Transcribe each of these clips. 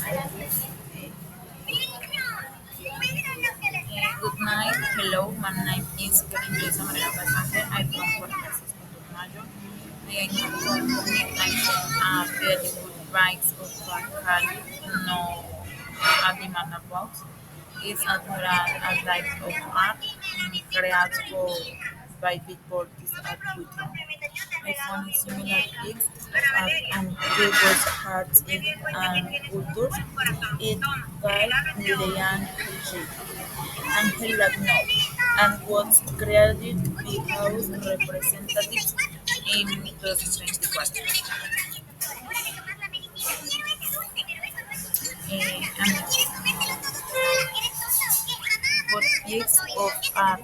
Good night. Hello, my name is Teresa María Casante. I'm from Puerto Mayo. I am from a really good rights of Cali. No demand about. It's a type of art created by people disability. I found similar pics of art and people's hearts and cultures. It called Lilian and Helagno and was created by House representatives in 2024. Both pics of art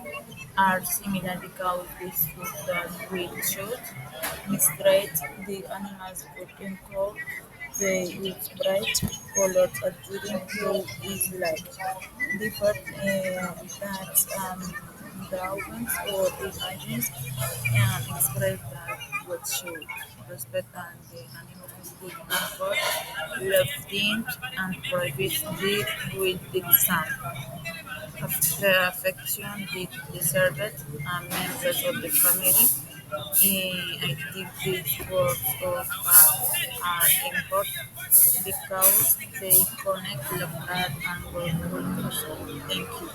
are similar because they shoot that we shoot illustrate the animals putting coat. They use bright colored adjuring who is like different that drawings or images express that what should respect and the animals good comfort, love things and private deed with the sun. The affection they deserved members of the family. I think these words of are important because they connect love art and world cultures. Thank you.